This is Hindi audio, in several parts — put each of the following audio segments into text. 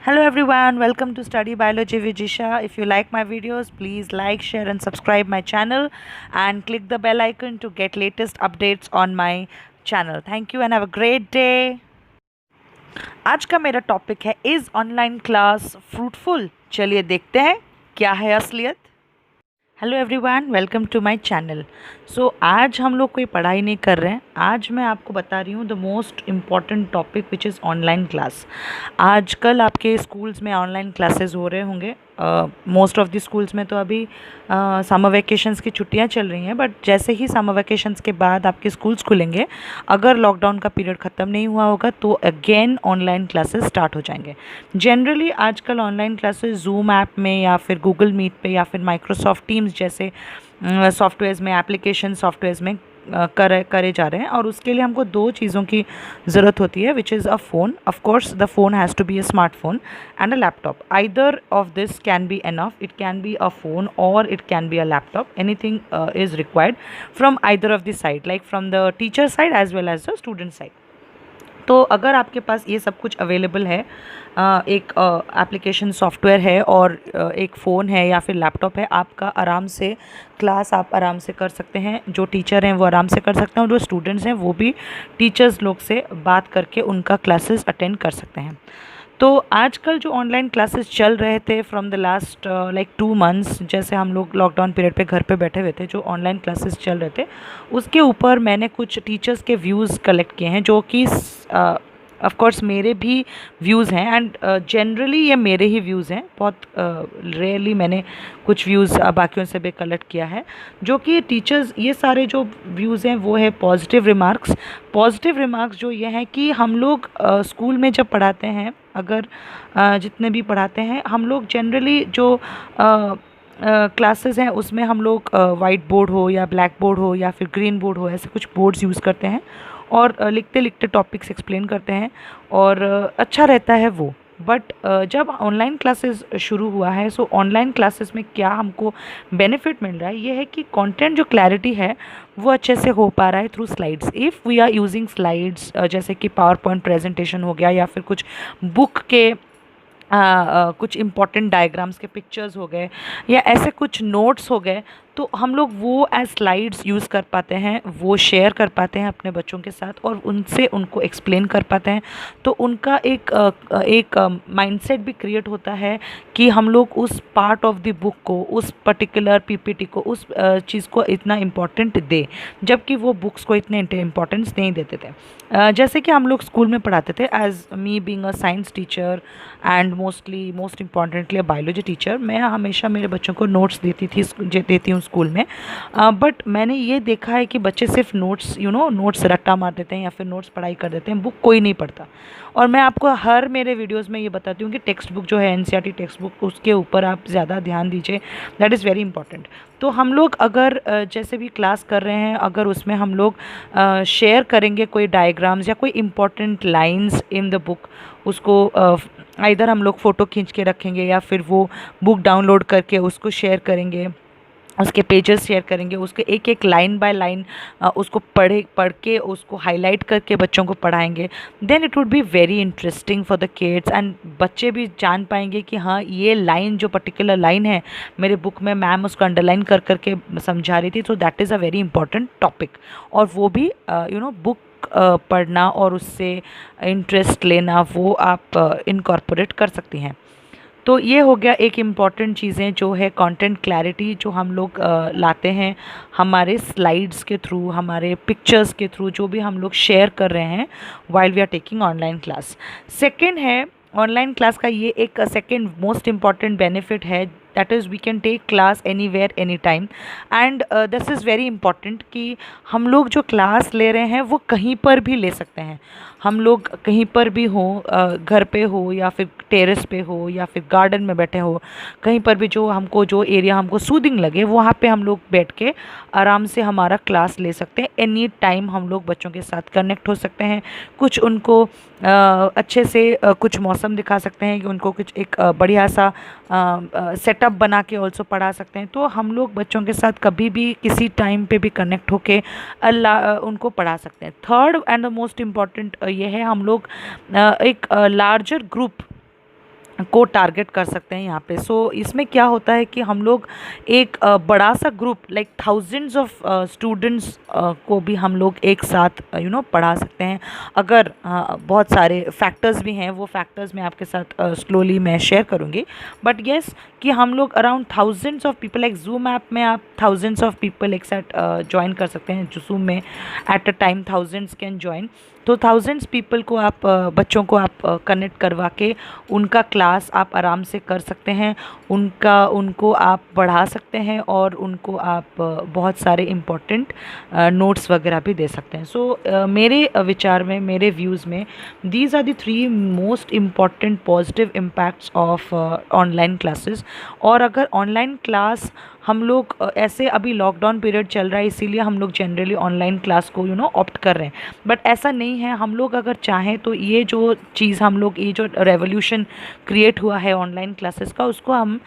Hello everyone, welcome to Study Biology with Jisha. If you like my videos, please like, share and subscribe my channel and click the bell icon to get latest updates on my channel. Thank you and have a great day. आज का मेरा टॉपिक है इज ऑनलाइन क्लास फ्रूटफुल। चलिए देखते हैं क्या है असलियत। Hello everyone, welcome to my channel. So आज हम लोग कोई पढ़ाई नहीं कर रहे हैं। आज मैं आपको बता रही हूँ the most important topic which is online class. आजकल आपके स्कूल्स में ऑनलाइन क्लासेस हो रहे होंगे। मोस्ट ऑफ द स्कूल्स में तो अभी समर वेकेशंस की छुट्टियां चल रही हैं, बट जैसे ही समर वेकेशंस के बाद आपके स्कूल्स खुलेंगे, अगर लॉकडाउन का पीरियड ख़त्म नहीं हुआ होगा तो अगेन ऑनलाइन क्लासेस स्टार्ट हो जाएंगे। जनरली आजकल ऑनलाइन क्लासेस जूम ऐप में या फिर गूगल मीट पे या फिर माइक्रोसॉफ्ट टीम्स जैसे सॉफ्टवेयर्स में, एप्लीकेशन सॉफ्टवेयर्स में करे जा रहे हैं। और उसके लिए हमको दो चीज़ों की ज़रूरत होती है, which is a phone. Of course the phone has to be a smartphone and a laptop. Either of this can be enough. It can be a phone और it can be a laptop. Anything is required from either of the side, like from the teacher side as well as the student side. तो अगर आपके पास ये सब कुछ अवेलेबल है, एक एप्लीकेशन सॉफ्टवेयर है और एक फ़ोन है या फिर लैपटॉप है, आपका आराम से क्लास आप आराम से कर सकते हैं। जो टीचर हैं वो आराम से कर सकते हैं और जो स्टूडेंट्स हैं वो भी टीचर्स लोग से बात करके उनका क्लासेस अटेंड कर सकते हैं। तो आजकल जो ऑनलाइन क्लासेस चल रहे थे from the last like 2 months, जैसे हम लोग लॉकडाउन पीरियड पे घर पे बैठे हुए थे, जो ऑनलाइन क्लासेस चल रहे थे उसके ऊपर मैंने कुछ टीचर्स के व्यूज़ कलेक्ट किए हैं, जो कि ऑफ कोर्स मेरे भी व्यूज़ हैं एंड जनरली ये मेरे ही व्यूज़ हैं। बहुत रेयरली मैंने कुछ व्यूज़ बाकियों से भी कलेक्ट किया है, जो कि टीचर्स, ये सारे जो व्यूज़ हैं वो है पॉजिटिव रिमार्क्स। पॉजिटिव रिमार्क्स जो ये हैं कि हम लोग स्कूल में जब पढ़ाते हैं, अगर जितने भी पढ़ाते हैं हम लोग, जनरली जो क्लासेस हैं उसमें हम लोग वाइट बोर्ड हो या ब्लैक बोर्ड हो या फिर ग्रीन बोर्ड हो, ऐसे कुछ बोर्ड्स यूज़ करते हैं और लिखते लिखते टॉपिक्स एक्सप्लेन करते हैं और अच्छा रहता है वो। बट जब ऑनलाइन क्लासेस शुरू हुआ है, सो ऑनलाइन क्लासेस में क्या हमको बेनिफिट मिल रहा है, ये है कि कंटेंट जो क्लैरिटी है वो अच्छे से हो पा रहा है through slides. If we are using slides, जैसे कि पावर पॉइंट प्रेजेंटेशन हो गया या फिर कुछ बुक के कुछ इम्पॉर्टेंट डायग्राम्स के पिक्चर्स हो गए या ऐसे कुछ नोट्स हो गए, तो हम लोग वो एज स्लाइड्स यूज़ कर पाते हैं, वो शेयर कर पाते हैं अपने बच्चों के साथ और उनसे उनको एक्सप्लेन कर पाते हैं। तो उनका एक माइंडसेट भी क्रिएट होता है कि हम लोग उस पार्ट ऑफ द बुक को, उस पर्टिकुलर पीपीटी को, उस चीज़ को इतना इम्पोर्टेंट दे, जबकि वो बुक्स को इतने इम्पोर्टेंस नहीं देते थे। जैसे कि हम लोग स्कूल में पढ़ाते थे, as me being a science teacher and most importantly a biology teacher, मैं हमेशा मेरे बच्चों को नोट्स देती हूँ स्कूल में। बट मैंने ये देखा है कि बच्चे सिर्फ नोट्स नोट्स रट्टा मार देते हैं या फिर नोट्स पढ़ाई कर देते हैं, बुक कोई नहीं पढ़ता। और मैं आपको हर मेरे वीडियोस में ये बताती हूँ कि टेक्स्ट बुक जो है, एनसीईआरटी टेक्स्ट बुक, उसके ऊपर आप ज़्यादा ध्यान दीजिए। That is very important. तो हम लोग अगर जैसे भी क्लास कर रहे हैं, अगर उसमें हम लोग शेयर करेंगे कोई डायग्राम्स या कोई important lines in the book, उसको इधर हम लोग फ़ोटो खींच के रखेंगे या फिर वो बुक डाउनलोड करके उसको शेयर करेंगे, उसके पेजेस शेयर करेंगे, उसके एक एक लाइन बाय लाइन उसको पढ़ के उसको हाईलाइट करके बच्चों को पढ़ाएंगे। Then it would be very interesting for the kids and बच्चे भी जान पाएंगे कि हाँ, ये लाइन, जो पर्टिकुलर लाइन है मेरे बुक में, मैम उसको अंडरलाइन कर करके समझा रही थी, तो that is a very important topic. और वो भी बुक पढ़ना और उससे इंटरेस्ट लेना, वो आप इनकॉर्पोरेट कर सकती हैं। तो ये हो गया एक इम्पॉर्टेंट चीज़ें, जो है कंटेंट क्लैरिटी, जो हम लोग लाते हैं हमारे स्लाइड्स के थ्रू, हमारे पिक्चर्स के थ्रू, जो भी हम लोग शेयर कर रहे हैं while we are taking online class. Second है, ऑनलाइन क्लास का ये एक सेकंड मोस्ट इम्पॉर्टेंट बेनिफिट है, that is we can take class anywhere any time. And this is very important कि हम लोग जो क्लास ले रहे हैं वो कहीं पर भी ले सकते हैं। हम लोग कहीं पर भी हो, घर पे हो या फिर टेरेस पे हो या फिर गार्डन में बैठे हो, कहीं पर भी जो एरिया हमको सूदिंग लगे, वहाँ पे हम लोग बैठ के आराम से हमारा क्लास ले सकते हैं। एनी टाइम हम लोग बच्चों के साथ कनेक्ट हो सकते हैं, कुछ उनको अच्छे से कुछ मौसम दिखा सकते हैं, कि उनको कुछ एक बढ़िया सा सेटअप बना के ऑल्सो पढ़ा सकते हैं। तो हम लोग बच्चों के साथ कभी भी किसी टाइम पे भी कनेक्ट होके उनको पढ़ा सकते हैं। Third and the most important ये है, हम लोग एक लार्जर ग्रुप को टारगेट कर सकते हैं यहाँ पे। सो इसमें क्या होता है कि हम लोग एक बड़ा सा group like thousands of students को भी हम लोग एक साथ पढ़ा सकते हैं। अगर बहुत सारे फैक्टर्स भी हैं, वो फैक्टर्स मैं आपके साथ स्लोली मैं शेयर करूँगी, बट येस कि हम लोग around thousands of people, like zoom app में आप थाउजेंड्स ऑफ पीपल एक साथ ज्वाइन कर सकते हैं। जो जूम में at a time thousands can join, तो थाउजेंड्स पीपल को आप बच्चों को आप कनेक्ट करवा के उनका क्लास आप आराम से कर सकते हैं, उनको आप बढ़ा सकते हैं और उनको आप बहुत सारे इम्पोर्टेंट नोट्स वगैरह भी दे सकते हैं। सो मेरे विचार में, मेरे व्यूज़ में, these are the 3 most important positive impacts of online classes. और अगर ऑनलाइन क्लास हम लोग ऐसे, अभी लॉकडाउन पीरियड चल रहा है इसीलिए हम लोग जनरली ऑनलाइन क्लास को ऑप्ट कर रहे हैं, बट ऐसा नहीं है। हम लोग अगर चाहें तो ये जो चीज़ हम लोग, ये जो रेवोल्यूशन क्रिएट हुआ है ऑनलाइन क्लासेस का, उसको हम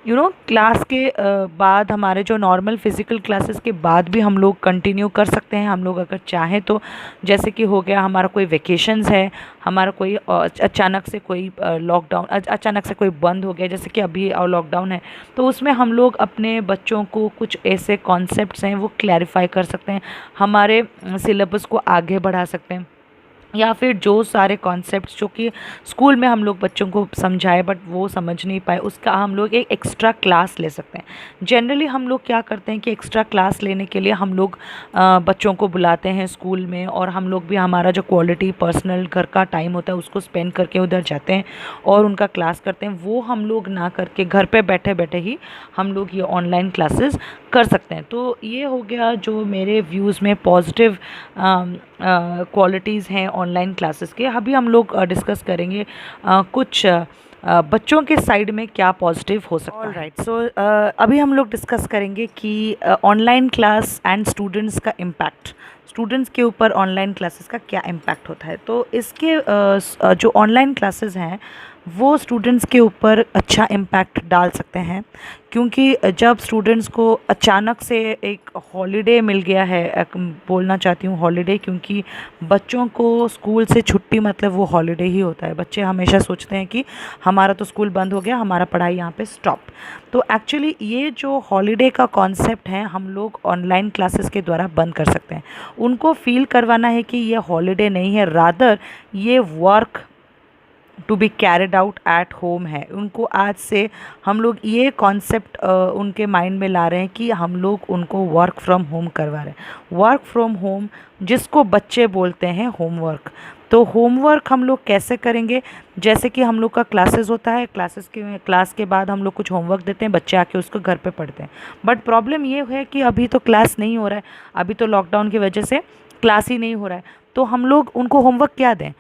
क्लास के बाद, हमारे जो नॉर्मल फिज़िकल क्लासेस के बाद भी हम लोग कंटिन्यू कर सकते हैं, हम लोग अगर चाहें तो। जैसे कि हो गया हमारा कोई वेकेशंस है, हमारा कोई अचानक से कोई लॉकडाउन, अचानक से कोई बंद हो गया, जैसे कि अभी लॉकडाउन है, तो उसमें हम लोग अपने बच्चों को कुछ ऐसे कॉन्सेप्ट्स हैं वो क्लैरिफाई कर सकते हैं, हमारे सिलेबस को आगे बढ़ा सकते हैं, या फिर जो सारे कॉन्सेप्ट्स जो कि स्कूल में हम लोग बच्चों को समझाए बट वो समझ नहीं पाए, उसका हम लोग एक एक्स्ट्रा क्लास ले सकते हैं। जनरली हम लोग क्या करते हैं कि एक्स्ट्रा क्लास लेने के लिए हम लोग बच्चों को बुलाते हैं स्कूल में, और हम लोग भी हमारा जो क्वालिटी पर्सनल घर का टाइम होता है उसको स्पेंड करके उधर जाते हैं और उनका क्लास करते हैं। वो हम लोग ना करके घर पे बैठे बैठे ही हम लोग ये ऑनलाइन क्लासेस कर सकते हैं। तो ये हो गया जो मेरे व्यूज़ में पॉजिटिव क्वालिटीज़ हैं ऑनलाइन क्लासेस के। अभी हम लोग डिस्कस करेंगे कुछ बच्चों के साइड में क्या पॉजिटिव हो सकता है। ऑलराइट, सो अभी हम लोग डिस्कस करेंगे कि ऑनलाइन क्लास एंड स्टूडेंट्स का इम्पैक्ट, स्टूडेंट्स के ऊपर ऑनलाइन क्लासेस का क्या इम्पैक्ट होता है। तो इसके जो ऑनलाइन क्लासेस हैं वो स्टूडेंट्स के ऊपर अच्छा इम्पैक्ट डाल सकते हैं, क्योंकि जब स्टूडेंट्स को अचानक से एक हॉलीडे मिल गया है, बोलना चाहती हूँ हॉलीडे, क्योंकि बच्चों को स्कूल से छुट्टी मतलब वो हॉलीडे ही होता है। बच्चे हमेशा सोचते हैं कि हमारा तो स्कूल बंद हो गया, हमारा पढ़ाई यहाँ पे स्टॉप। तो एक्चुअली ये जो हॉलीडे का कॉन्सेप्ट है हम लोग ऑनलाइन क्लासेस के द्वारा बंद कर सकते हैं। उनको फील करवाना है कि ये हॉलीडे नहीं है, रादर ये work to be carried out at home है। उनको आज से हम लोग ये कॉन्सेप्ट उनके माइंड में ला रहे हैं कि हम लोग उनको वर्क फ्रॉम होम करवा रहे हैं। वर्क फ्रॉम होम जिसको बच्चे बोलते हैं होमवर्क। तो होमवर्क हम लोग कैसे करेंगे, जैसे कि हम लोग का क्लासेस होता है, क्लास के बाद हम लोग कुछ होमवर्क देते हैं, बच्चे आके उसको घर पे पढ़ते हैं। बट प्रॉब्लम ये है कि अभी तो क्लास नहीं हो रहा है, अभी तो लॉकडाउन की वजह से क्लास ही नहीं हो रहा है, तो हम लोग उनको होमवर्क क्या दें।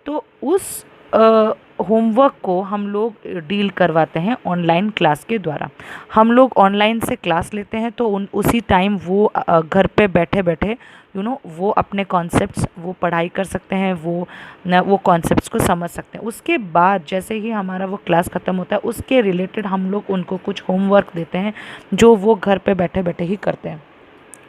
तो उस होमवर्क को हम लोग डील करवाते हैं ऑनलाइन क्लास के द्वारा। हम लोग ऑनलाइन से क्लास लेते हैं, तो उसी टाइम वो घर पे बैठे बैठे वो अपने कॉन्सेप्ट्स वो पढ़ाई कर सकते हैं, वो कॉन्सेप्ट्स को समझ सकते हैं। उसके बाद जैसे ही हमारा वो क्लास ख़त्म होता है उसके रिलेटेड हम लोग उनको कुछ होमवर्क देते हैं जो वो घर पे बैठे बैठे ही करते हैं।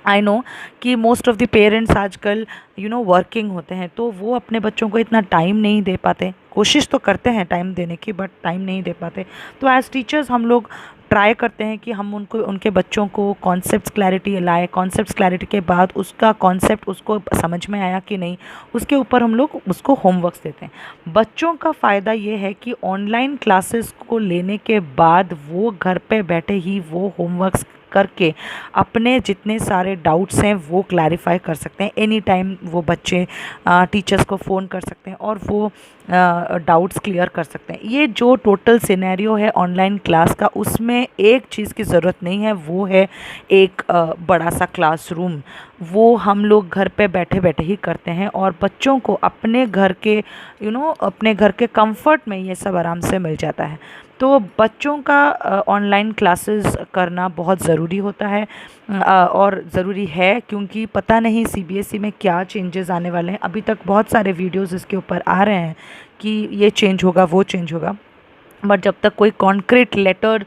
आई नो कि मोस्ट ऑफ़ द पेरेंट्स आजकल वर्किंग होते हैं, तो वो अपने बच्चों को इतना टाइम नहीं दे पाते। कोशिश तो करते हैं टाइम देने की, बट टाइम नहीं दे पाते। तो एज़ टीचर्स हम लोग ट्राई करते हैं कि हम उनके बच्चों को कॉन्सेप्ट्स क्लैरिटी लाए। कॉन्सेप्ट्स क्लैरिटी के बाद उसका कॉन्सेप्ट उसको समझ में आया कि नहीं, उसके ऊपर हम लोग उसको होमवर्क्स देते हैं। बच्चों का फ़ायदा ये है कि ऑनलाइन क्लासेस को लेने के बाद वो घर पे बैठे ही वो होमवर्क्स करके अपने जितने सारे डाउट्स हैं वो क्लैरिफाई कर सकते हैं। एनी टाइम वो बच्चे टीचर्स को फ़ोन कर सकते हैं और वो डाउट्स क्लियर कर सकते हैं। ये जो टोटल सिनेरियो है ऑनलाइन क्लास का, उसमें एक चीज़ की ज़रूरत नहीं है, वो है एक बड़ा सा क्लासरूम। वो हम लोग घर पे बैठे बैठे ही करते हैं और बच्चों को अपने घर के अपने घर के कंफर्ट में ये सब आराम से मिल जाता है। तो बच्चों का ऑनलाइन क्लासेस करना बहुत ज़रूरी होता है और ज़रूरी है, क्योंकि पता नहीं सीबीएसई में क्या चेंजेस आने वाले हैं। अभी तक बहुत सारे वीडियोस इसके ऊपर आ रहे हैं कि ये चेंज होगा, वो चेंज होगा, बट जब तक कोई कॉन्क्रीट लेटर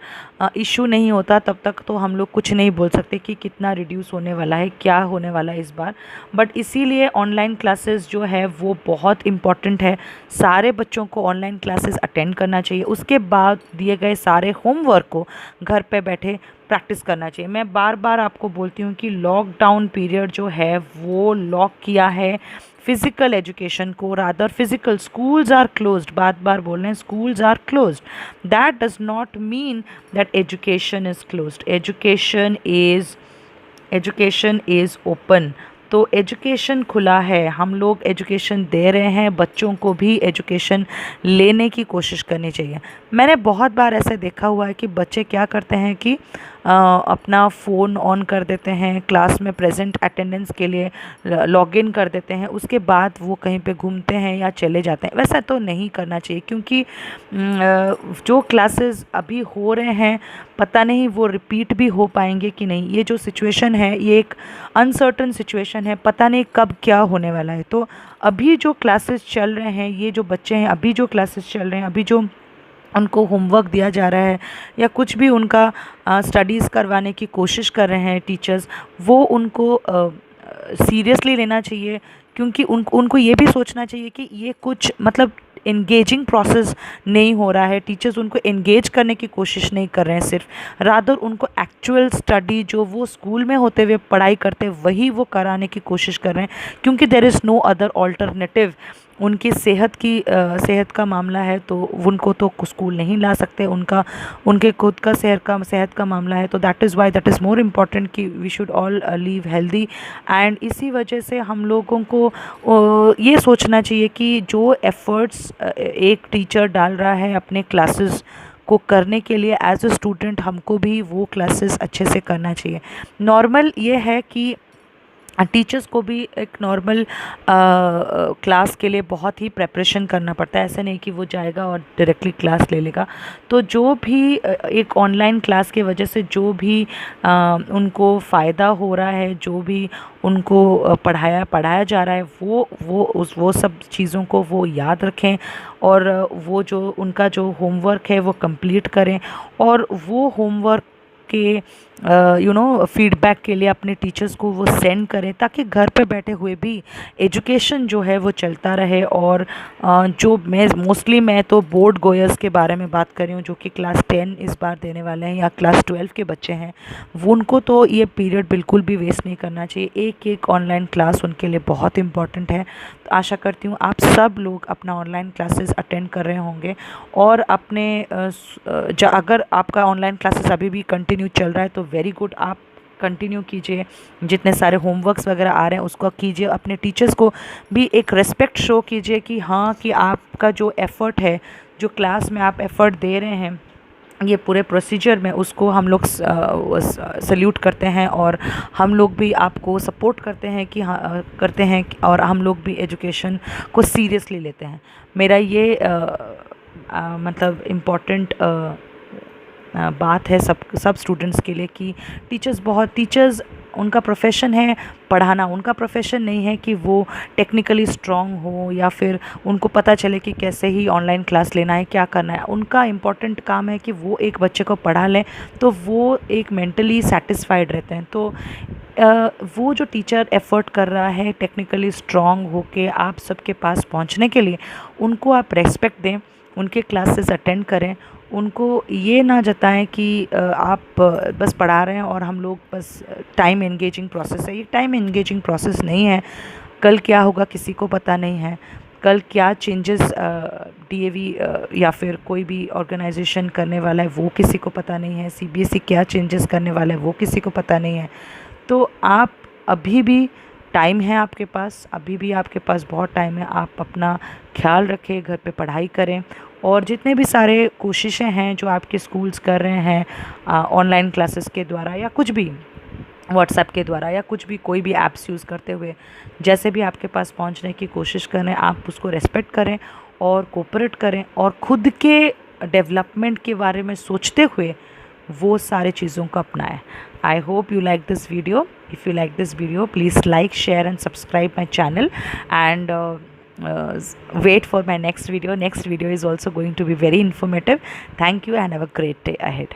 इशू नहीं होता तब तक तो हम लोग कुछ नहीं बोल सकते कि कितना रिड्यूस होने वाला है, क्या होने वाला है इस बार। बट इसीलिए ऑनलाइन क्लासेस जो है वो बहुत इम्पॉर्टेंट है। सारे बच्चों को ऑनलाइन क्लासेस अटेंड करना चाहिए। उसके बाद दिए गए सारे होमवर्क को घर पे बैठे प्रैक्टिस करना चाहिए। मैं बार बार आपको बोलती हूँ कि लॉकडाउन पीरियड जो है वो लॉक किया है फिज़िकल एजुकेशन को। Rather physical schools are closed, बार बार बोल रहे हैं schools are closed. That does not mean that education is closed. Education is open. तो एजुकेशन खुला है, हम लोग एजुकेशन दे रहे हैं, बच्चों को भी एजुकेशन लेने की कोशिश करनी चाहिए। मैंने बहुत बार ऐसे देखा हुआ है कि बच्चे क्या करते हैं कि अपना फ़ोन ऑन कर देते हैं, क्लास में प्रेजेंट अटेंडेंस के लिए लॉगिन कर देते हैं, उसके बाद वो कहीं पे घूमते हैं या चले जाते हैं। वैसा तो नहीं करना चाहिए, क्योंकि जो क्लासेस अभी हो रहे हैं पता नहीं वो रिपीट भी हो पाएंगे कि नहीं। ये जो सिचुएशन है ये एक अनसर्टन सिचुएशन है, पता नहीं कब क्या होने वाला है। तो अभी जो क्लासेस चल रहे हैं, ये जो बच्चे हैं अभी जो क्लासेस चल रहे हैं, अभी जो उनको होमवर्क दिया जा रहा है या कुछ भी उनका स्टडीज़ करवाने की कोशिश कर रहे हैं टीचर्स, वो उनको सीरियसली लेना चाहिए। क्योंकि उनको ये भी सोचना चाहिए कि ये कुछ मतलब एंगेजिंग प्रोसेस नहीं हो रहा है। टीचर्स उनको एंगेज करने की कोशिश नहीं कर रहे हैं सिर्फ, रादर उनको एक्चुअल स्टडी जो वो स्कूल में होते हुए पढ़ाई करते वही वो कराने की कोशिश कर रहे हैं। क्योंकि there is no other alternative. उनकी सेहत का मामला है तो उनको तो स्कूल नहीं ला सकते, उनके खुद का सेहत का मामला है। तो दैट इज़ मोर इम्पॉर्टेंट कि we should all live healthy. And इसी वजह से हम लोगों को ये सोचना चाहिए कि जो एफ़र्ट्स एक टीचर डाल रहा है अपने क्लासेस को करने के लिए, एज अ स्टूडेंट हमको भी वो क्लासेस अच्छे से करना चाहिए। नॉर्मल ये है कि टीचर्स को भी एक नॉर्मल क्लास के लिए बहुत ही प्रेपरेशन करना पड़ता है। ऐसा नहीं कि वो जाएगा और डायरेक्टली क्लास ले लेगा। तो जो भी एक ऑनलाइन क्लास की वजह से जो भी उनको फ़ायदा हो रहा है, जो भी उनको पढ़ाया जा रहा है, वो सब चीज़ों को वो याद रखें और वो जो उनका जो होमवर्क है वो कंप्लीट करें। और वो होमवर्क के फीडबैक के लिए अपने टीचर्स को वो सेंड करें, ताकि घर पे बैठे हुए भी एजुकेशन जो है वो चलता रहे। और जो मैं तो बोर्ड गोयर्स के बारे में बात कर रही हूँ, जो कि क्लास 10 इस बार देने वाले हैं या क्लास 12 के बच्चे हैं, वो उनको तो ये पीरियड बिल्कुल भी वेस्ट नहीं करना चाहिए। एक एक ऑनलाइन क्लास उनके लिए बहुत इंपॉर्टेंट है। तो आशा करती हूँ आप सब लोग अपना ऑनलाइन क्लासेस अटेंड कर रहे होंगे और अपने अगर आपका ऑनलाइन क्लासेस अभी भी कंटिन्यू चल रहा है तो वेरी गुड, आप कंटिन्यू कीजिए। जितने सारे होमवर्क्स वगैरह आ रहे हैं उसको कीजिए। अपने टीचर्स को भी एक रिस्पेक्ट शो कीजिए कि हाँ, कि आपका जो एफ़र्ट है, जो क्लास में आप एफ़र्ट दे रहे हैं, ये पूरे प्रोसीजर में, उसको हम लोग सल्यूट करते हैं और हम लोग भी आपको सपोर्ट करते हैं कि हाँ करते हैं, और हम लोग भी एजुकेशन को सीरियसली लेते हैं। मेरा ये मतलब इम्पॉर्टेंट बात है सब स्टूडेंट्स के लिए कि टीचर्स उनका प्रोफेशन है पढ़ाना, उनका प्रोफेशन नहीं है कि वो टेक्निकली स्ट्रांग हो या फिर उनको पता चले कि कैसे ही ऑनलाइन क्लास लेना है, क्या करना है। उनका इम्पॉर्टेंट काम है कि वो एक बच्चे को पढ़ा लें तो वो एक मेंटली सेटिस्फाइड रहते हैं। तो वो जो टीचर एफ़र्ट कर रहा है टेक्निकली स्ट्रांग होके आप सबके पास पहुंचने के लिए, उनको आप रेस्पेक्ट दें, उनके क्लासेस अटेंड करें। उनको ये ना जताएं कि आप बस पढ़ा रहे हैं और हम लोग बस टाइम एंगेजिंग प्रोसेस है। ये टाइम एंगेजिंग प्रोसेस नहीं है। कल क्या होगा किसी को पता नहीं है। कल क्या चेंजेस डीएवी या फिर कोई भी ऑर्गेनाइजेशन करने वाला है वो किसी को पता नहीं है। सीबीएसई क्या चेंजेस करने वाला है वो किसी को पता नहीं है। तो आप अभी भी टाइम है आपके पास, अभी भी आपके पास बहुत टाइम है। आप अपना ख्याल रखें, घर पे पढ़ाई करें और जितने भी सारे कोशिशें हैं जो आपके स्कूल्स कर रहे हैं ऑनलाइन क्लासेस के द्वारा या कुछ भी व्हाट्सएप के द्वारा या कुछ भी कोई भी ऐप्स यूज़ करते हुए, जैसे भी आपके पास पहुंचने की कोशिश करें, आप उसको रेस्पेक्ट करें और कोऑपरेट करें और ख़ुद के डेवलपमेंट के बारे में सोचते हुए वो सारे चीज़ों को अपनाएं। I hope you like this video. If you like this video, please like, share and subscribe my channel, and wait for my next video. Next video is also going to be very informative. Thank you and have a great day ahead.